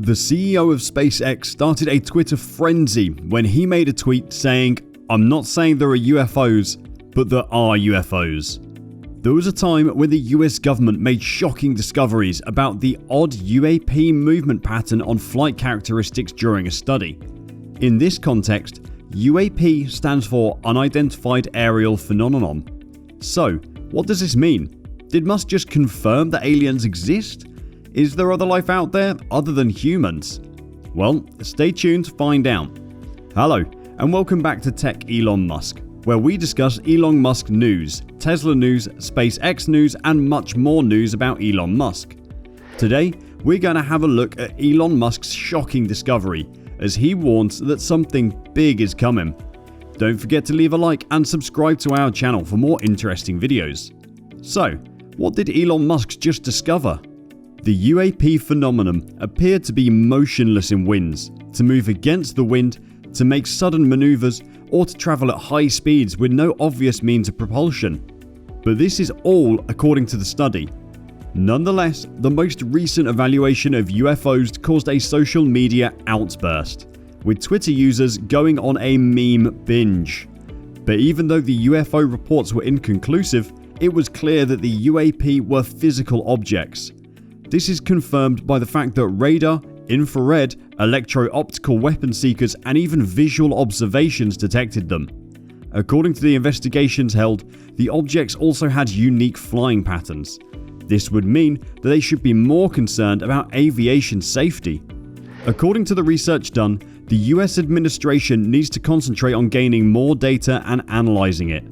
The CEO of SpaceX started a Twitter frenzy when he made a tweet saying, "I'm not saying there are UFOs, but there are UFOs." There was a time when the US government made shocking discoveries about the odd UAP movement pattern on flight characteristics during a study. In this context, UAP stands for Unidentified Aerial Phenomenon. So, what does this mean? Did Musk just confirm that aliens exist? Is there other life out there other than humans? Well, stay tuned to find out. Hello, and welcome back to Tech Elon Musk, where we discuss Elon Musk news, Tesla news, SpaceX news, and much more news about Elon Musk. Today, we're going to have a look at Elon Musk's shocking discovery, as he warns that something big is coming. Don't forget to leave a like and subscribe to our channel for more interesting videos. So, what did Elon Musk just discover? The UAP phenomenon appeared to be motionless in winds, to move against the wind, to make sudden maneuvers, or to travel at high speeds with no obvious means of propulsion. But this is all according to the study. Nonetheless, the most recent evaluation of UFOs caused a social media outburst, with Twitter users going on a meme binge. But even though the UFO reports were inconclusive, it was clear that the UAP were physical objects. This is confirmed by the fact that radar, infrared, electro-optical weapon seekers, and even visual observations detected them. According to the investigations held, the objects also had unique flying patterns. This would mean that they should be more concerned about aviation safety. According to the research done, the US administration needs to concentrate on gaining more data and analysing it.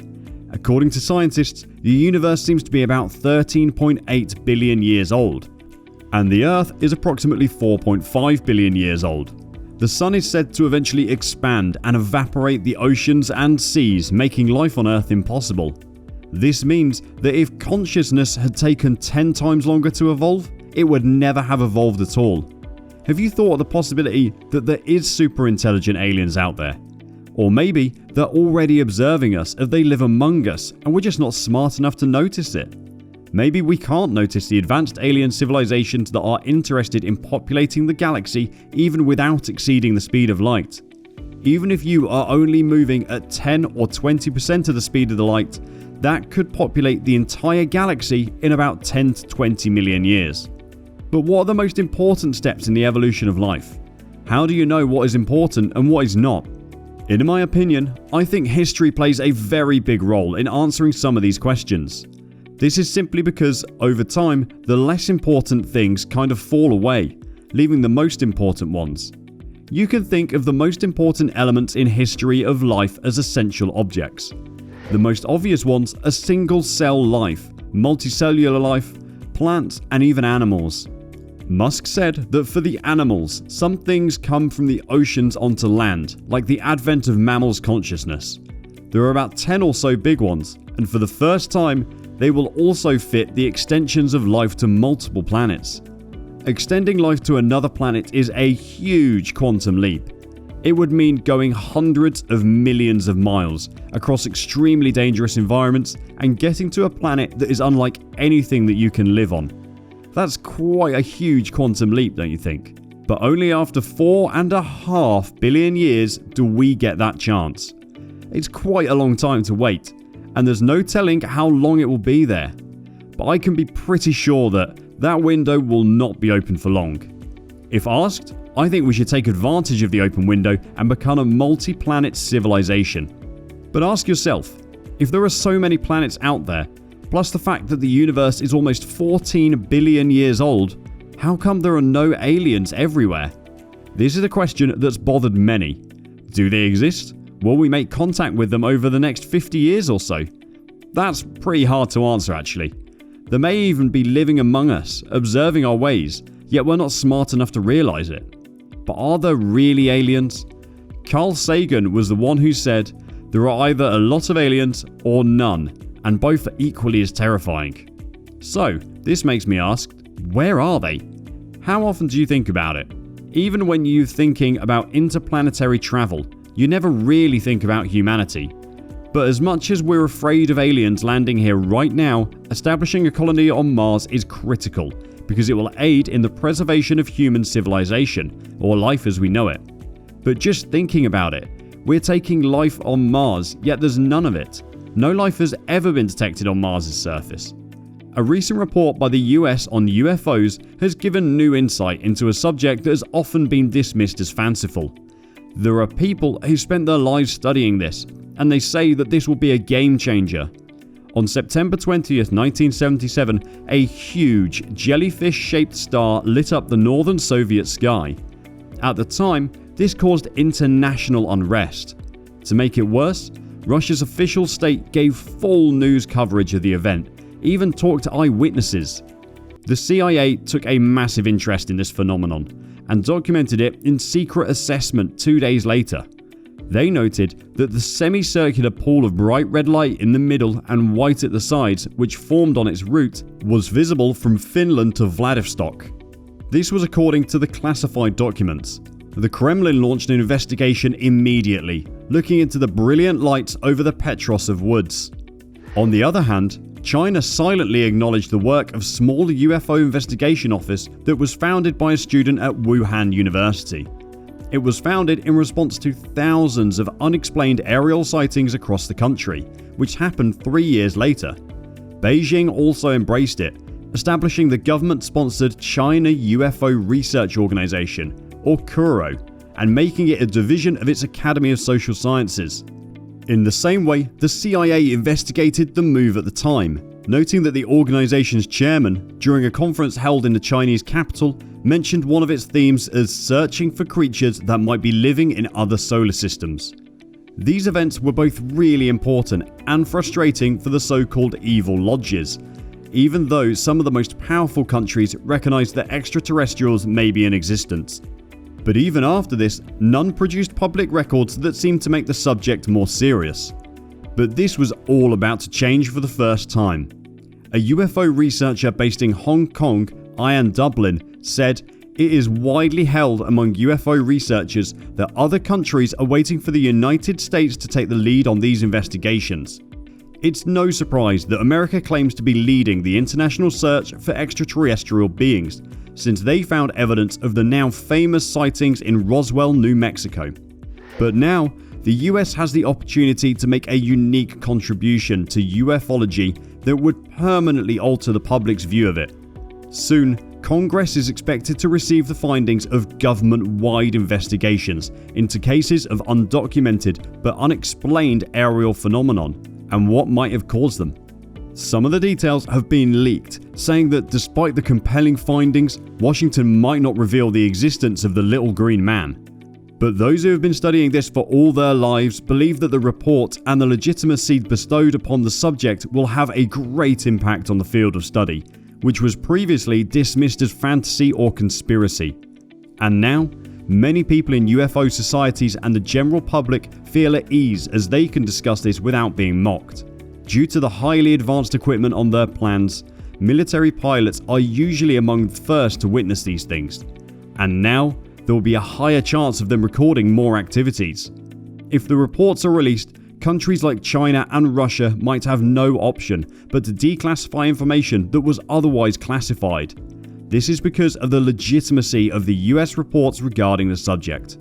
According to scientists, the universe seems to be about 13.8 billion years old, and the Earth is approximately 4.5 billion years old. The Sun is said to eventually expand and evaporate the oceans and seas, making life on Earth impossible. This means that if consciousness had taken 10 times longer to evolve, it would never have evolved at all. Have you thought of the possibility that there is super intelligent aliens out there? Or maybe they're already observing us as they live among us and we're just not smart enough to notice it. Maybe we can't notice the advanced alien civilizations that are interested in populating the galaxy even without exceeding the speed of light. Even if you are only moving at 10 or 20% of the speed of the light, that could populate the entire galaxy in about 10 to 20 million years. But what are the most important steps in the evolution of life? How do you know what is important and what is not? In my opinion, I think history plays a very big role in answering some of these questions. This is simply because, over time, the less important things kind of fall away, leaving the most important ones. You can think of the most important elements in history of life as essential objects. The most obvious ones are single-cell life, multicellular life, plants, and even animals. Musk said that for the animals, some things come from the oceans onto land, like the advent of mammals' consciousness. There are about 10 or so big ones, and for the first time, they will also fit the extensions of life to multiple planets. Extending life to another planet is a huge quantum leap. It would mean going hundreds of millions of miles across extremely dangerous environments and getting to a planet that is unlike anything that you can live on. That's quite a huge quantum leap, don't you think? But only after 4.5 billion years do we get that chance. It's quite a long time to wait, and there's no telling how long it will be there. But I can be pretty sure that that window will not be open for long. If asked, I think we should take advantage of the open window and become a multi-planet civilization. But ask yourself, if there are so many planets out there, plus the fact that the universe is almost 14 billion years old, how come there are no aliens everywhere? This is a question that's bothered many. Do they exist? Will we make contact with them over the next 50 years or so? That's pretty hard to answer actually. They may even be living among us, observing our ways, yet we're not smart enough to realize it. But are there really aliens? Carl Sagan was the one who said, "There are either a lot of aliens or none, and both are equally as terrifying." So, this makes me ask, where are they? How often do you think about it? Even when you're thinking about interplanetary travel, you never really think about humanity. But as much as we're afraid of aliens landing here right now, establishing a colony on Mars is critical, because it will aid in the preservation of human civilization, or life as we know it. But just thinking about it, we're taking life on Mars, yet there's none of it. No life has ever been detected on Mars' surface. A recent report by the US on UFOs has given new insight into a subject that has often been dismissed as fanciful. There are people who spent their lives studying this, and they say that this will be a game changer. On September 20th, 1977, a huge jellyfish-shaped star lit up the northern Soviet sky. At the time, this caused international unrest. To make it worse, Russia's official state gave full news coverage of the event, even talked to eyewitnesses. The CIA took a massive interest in this phenomenon and documented it in secret assessment 2 days later. They noted that the semicircular pool of bright red light in the middle and white at the sides, which formed on its route, was visible from Finland to Vladivostok. This was according to the classified documents. The Kremlin launched an investigation immediately, looking into the brilliant lights over the Petrosov woods. On the other hand, China silently acknowledged the work of a small UFO investigation office that was founded by a student at Wuhan University. It was founded in response to thousands of unexplained aerial sightings across the country, which happened 3 years later. Beijing also embraced it, establishing the government-sponsored China UFO Research Organization, or CURO, and making it a division of its Academy of Social Sciences. In the same way, the CIA investigated the move at the time, noting that the organization's chairman, during a conference held in the Chinese capital, mentioned one of its themes as searching for creatures that might be living in other solar systems. These events were both really important and frustrating for the so-called evil lodges, even though some of the most powerful countries recognized that extraterrestrials may be in existence. But even after this, none produced public records that seemed to make the subject more serious. But this was all about to change for the first time. A UFO researcher based in Hong Kong, Ian Dublin, said, "It is widely held among UFO researchers that other countries are waiting for the United States to take the lead on these investigations. It's no surprise that America claims to be leading the international search for extraterrestrial beings, since they found evidence of the now famous sightings in Roswell, New Mexico. But now, the US has the opportunity to make a unique contribution to ufology that would permanently alter the public's view of it. Soon, Congress is expected to receive the findings of government-wide investigations into cases of undocumented but unexplained aerial phenomenon and what might have caused them. Some of the details have been leaked, saying that despite the compelling findings, Washington might not reveal the existence of the little green man. But those who have been studying this for all their lives believe that the report and the legitimacy bestowed upon the subject will have a great impact on the field of study, which was previously dismissed as fantasy or conspiracy. And now, many people in UFO societies and the general public feel at ease as they can discuss this without being mocked. Due to the highly advanced equipment on their plans, military pilots are usually among the first to witness these things. And now, there will be a higher chance of them recording more activities. If the reports are released, countries like China and Russia might have no option but to declassify information that was otherwise classified. This is because of the legitimacy of the US reports regarding the subject.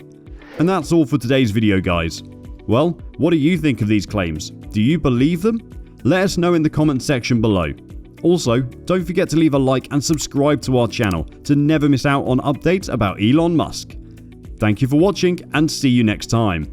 And that's all for today's video, guys. Well, what do you think of these claims? Do you believe them? Let us know in the comment section below. Also, don't forget to leave a like and subscribe to our channel to never miss out on updates about Elon Musk. Thank you for watching and see you next time.